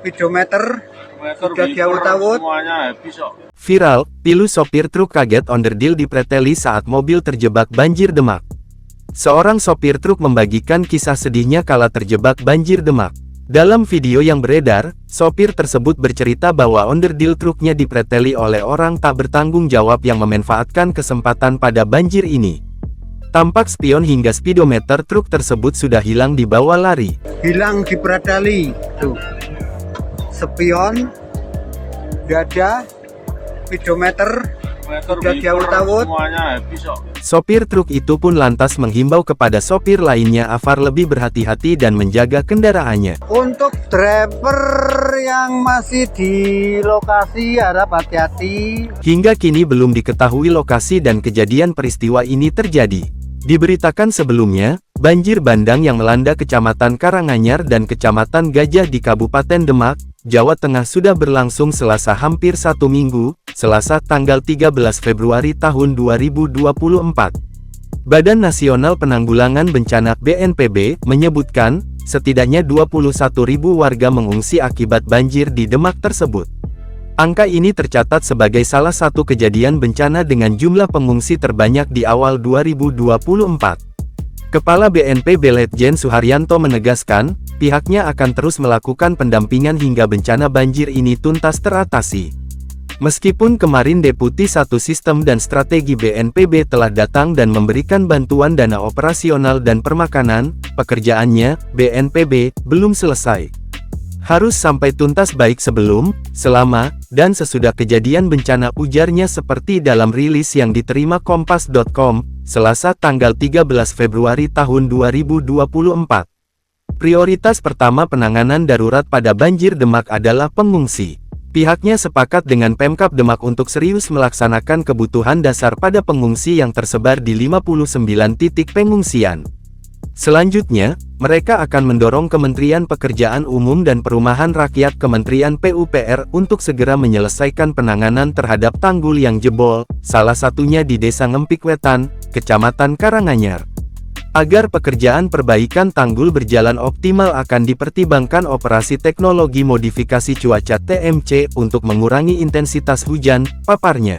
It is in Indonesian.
speedometer sudah diawut-awut. Viral, pilu sopir truk kaget onderdil dipreteli saat mobil terjebak banjir Demak. Seorang sopir truk membagikan kisah sedihnya kala terjebak banjir Demak. Dalam video yang beredar, sopir tersebut bercerita bahwa onderdil truknya dipreteli oleh orang tak bertanggung jawab yang memanfaatkan kesempatan pada banjir ini. Tampak spion hingga speedometer truk tersebut sudah hilang dibawa lari. Hilang dipreteli, tuh. Spion, dada, speedometer sudah diawut-awut. Sopir truk itu pun lantas menghimbau kepada sopir lainnya agar lebih berhati-hati dan menjaga kendaraannya. Untuk driver yang masih di lokasi harap hati-hati. Hingga kini belum diketahui lokasi dan kejadian peristiwa ini terjadi. Diberitakan sebelumnya, banjir bandang yang melanda Kecamatan Karanganyar dan Kecamatan Gajah di Kabupaten Demak, Jawa Tengah sudah berlangsung selasa hampir 1 minggu, Selasa tanggal 13 Februari tahun 2024. Badan Nasional Penanggulangan Bencana (BNPB) menyebutkan, setidaknya 21.000 warga mengungsi akibat banjir di Demak tersebut. Angka ini tercatat sebagai salah satu kejadian bencana dengan jumlah pengungsi terbanyak di awal 2024. Kepala BNPB Letjen Suharyanto menegaskan, pihaknya akan terus melakukan pendampingan hingga bencana banjir ini tuntas teratasi. Meskipun kemarin Deputi 1 Sistem dan Strategi BNPB telah datang dan memberikan bantuan dana operasional dan permakanan, pekerjaannya, BNPB, belum selesai. Harus sampai tuntas baik sebelum, selama, dan sesudah kejadian bencana, ujarnya seperti dalam rilis yang diterima Kompas.com, Selasa tanggal 13 Februari tahun 2024. Prioritas pertama penanganan darurat pada banjir Demak adalah pengungsi. Pihaknya sepakat dengan Pemkab Demak untuk serius melaksanakan kebutuhan dasar pada pengungsi yang tersebar di 59 titik pengungsian. Selanjutnya, mereka akan mendorong Kementerian Pekerjaan Umum dan Perumahan Rakyat Kementerian PUPR untuk segera menyelesaikan penanganan terhadap tanggul yang jebol, salah satunya di Desa Ngempik Wetan, Kecamatan Karanganyar. Agar pekerjaan perbaikan tanggul berjalan optimal akan dipertimbangkan operasi teknologi modifikasi cuaca (TMC) untuk mengurangi intensitas hujan, paparnya.